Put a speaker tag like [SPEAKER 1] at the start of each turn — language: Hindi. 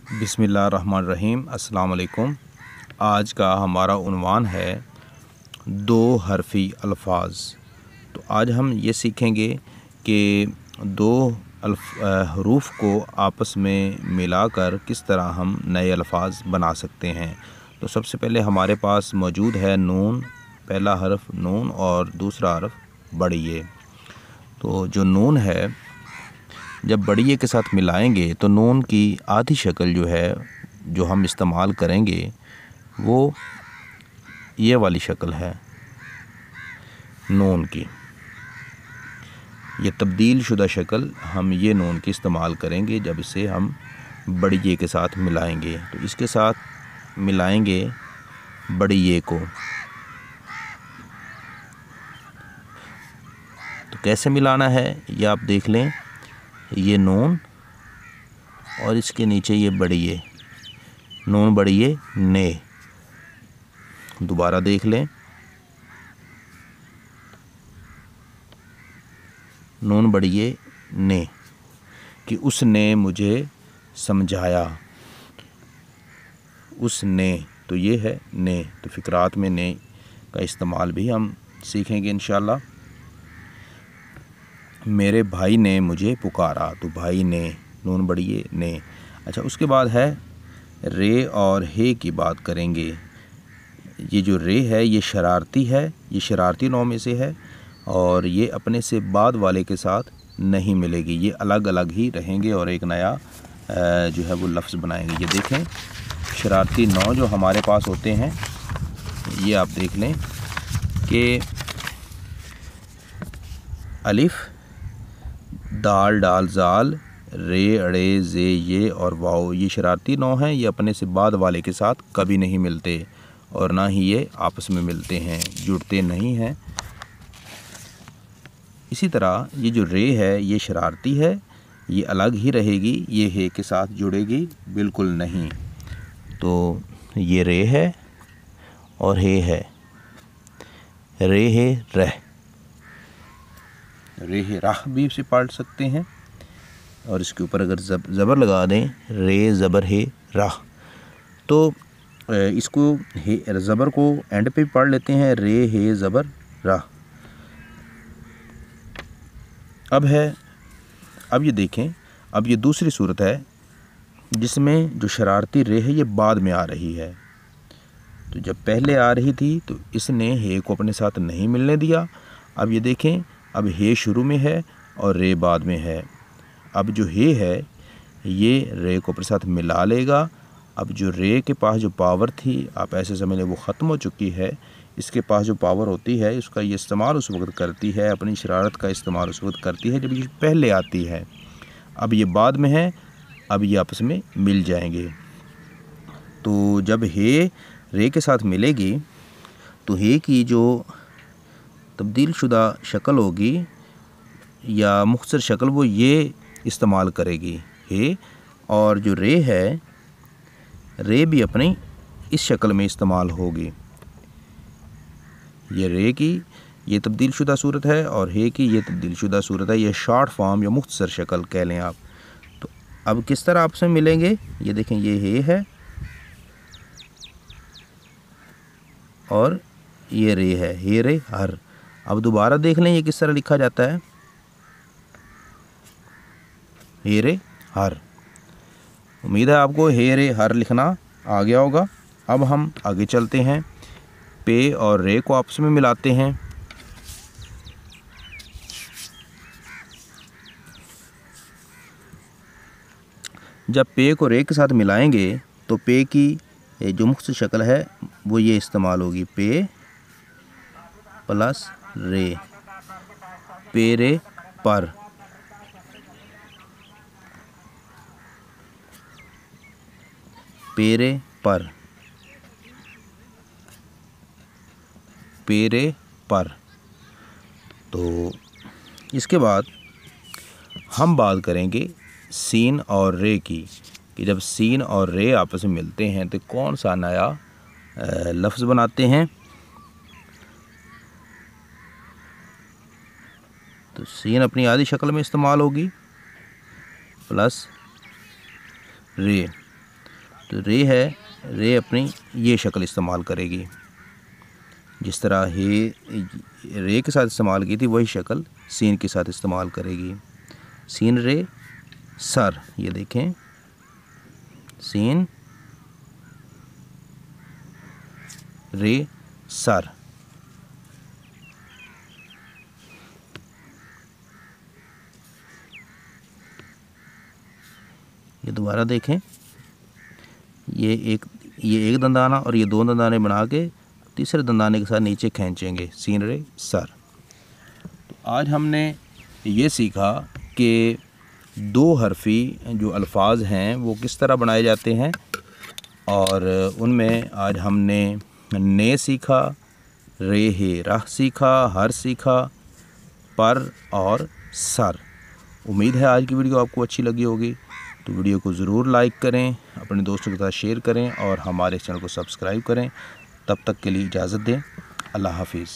[SPEAKER 1] बिस्मिल्लाहिर्रहमानिर्रहीम। अस्सलाम वालेकुम। आज का हमारा उन्वान है दो हरफ़ी अल्फाज। तो आज हम ये सीखेंगे कि दो हरूफ को आपस में मिलाकर किस तरह हम नए अल्फाज बना सकते हैं। तो सबसे पहले हमारे पास मौजूद है नून, पहला हर्फ नून और दूसरा हर्फ बड़ी ए। तो जो नून है जब बड़ी ए के साथ मिलाएंगे तो नून की आधी शक्ल जो है जो हम इस्तेमाल करेंगे वो ये वाली शक्ल है नून की। ये तब्दील शुदा शक्ल हम ये नून की इस्तेमाल करेंगे जब इसे हम बड़ी ए के साथ मिलाएंगे। तो इसके साथ मिलाएंगे बड़ी ए को। तो कैसे मिलाना है ये आप देख लें। ये नून और इसके नीचे ये बड़ी ए, नून बड़ी ए ने। दोबारा देख लें, नून बड़ी ए ने कि उसने मुझे समझाया। उसने, तो ये है ने। तो फ़िक्रात में ने का इस्तेमाल भी हम सीखेंगे इंशाल्लाह। मेरे भाई ने मुझे पुकारा, तो भाई ने, नून बड़ी ए ने। अच्छा, उसके बाद है रे और हे की बात करेंगे। ये जो रे है ये शरारती है, ये शरारती नौ में से है और ये अपने से बाद वाले के साथ नहीं मिलेगी। ये अलग अलग ही रहेंगे और एक नया जो है वो लफ्ज़ बनाएंगे। ये देखें, शरारती नौ जो हमारे पास होते हैं ये आप देख लें कि अलिफ़, दाल डाल जाल, रे अड़े जे ये और वाओ, ये शरारती नौ हैं। ये अपने से बाद वाले के साथ कभी नहीं मिलते और ना ही ये आपस में मिलते हैं, जुड़ते नहीं हैं। इसी तरह ये जो रे है ये शरारती है, ये अलग ही रहेगी, ये हे के साथ जुड़ेगी बिल्कुल नहीं। तो ये रे है और हे है, रे है रह, रे है राह भी इसे पढ़ सकते हैं। और इसके ऊपर अगर ज़बर लगा दें, रे ज़बर है राह, तो इसको हे ज़बर को एंड पे पढ़ लेते हैं, रे है ज़बर राह। अब ये देखें, अब ये दूसरी सूरत है जिसमें जो शरारती रे है ये बाद में आ रही है। तो जब पहले आ रही थी तो इसने हे को अपने साथ नहीं मिलने दिया। अब ये देखें, अब हे शुरू में है और रे बाद में है। अब जो हे है ये रे को अपने साथ मिला लेगा। अब जो रे के पास जो पावर थी आप ऐसे समझ लें वो ख़त्म हो चुकी है। इसके पास जो पावर होती है उसका ये इस्तेमाल उस वक्त करती है, अपनी शरारत का इस्तेमाल उस वक्त करती है जब ये पहले आती है। अब ये बाद में है, अब ये आपस में मिल जाएंगे। तो जब हे रे के साथ मिलेगी तो हे की जो तब्दील शुदा शक्ल होगी या मुख्तसर शक्ल वो ये इस्तेमाल करेगी हे, और जो रे है रे भी अपनी इस शक्ल में इस्तेमाल होगी। ये रे की ये तब्दील शुदा सूरत है और हे की ये तब्दील शुदा सूरत है। ये शॉर्ट फॉर्म या मुख्तसर शक्ल कह लें आप। तो अब किस तरह आपस में मिलेंगे ये देखें, ये हे है और ये रे है, हे रे हर। अब दोबारा देख लें ये किस तरह लिखा जाता है, हे रे हर। उम्मीद है आपको हे रे हर लिखना आ गया होगा। अब हम आगे चलते हैं, पे और रे को आपस में मिलाते हैं। जब पे को रे के साथ मिलाएंगे तो पे की जो मुख्तसर शक्ल है वो ये इस्तेमाल होगी, पे प्लस रे, पे रे पर। पेरे पर, पेरे पर। तो इसके बाद हम बात करेंगे सीन और रे की कि जब सीन और रे आपस में मिलते हैं तो कौन सा नया लफ्ज़ बनाते हैं। तो सीन अपनी आधी शक्ल में इस्तेमाल होगी प्लस रे। तो रे है, रे अपनी ये शक्ल इस्तेमाल करेगी। जिस तरह रे के साथ इस्तेमाल की थी वही शक्ल सीन के साथ इस्तेमाल करेगी। सीन रे सर, ये देखें सीन रे सर। ये दोबारा देखें, ये एक दंदाना और ये 2 दंदाने बना के तीसरे दंदाने के साथ नीचे खींचेंगे, सीन रे सर। तो आज हमने ये सीखा कि 2 हरफी जो अल्फाज हैं वो किस तरह बनाए जाते हैं, और उनमें आज हमने ने सीखा, रे हे रह सीखा, हर सीखा, पर और सर। उम्मीद है आज की वीडियो आपको अच्छी लगी होगी। तो वीडियो को ज़रूर लाइक करें, अपने दोस्तों के साथ शेयर करें और हमारे चैनल को सब्सक्राइब करें। तब तक के लिए इजाज़त दें। अल्लाह हाफिज़।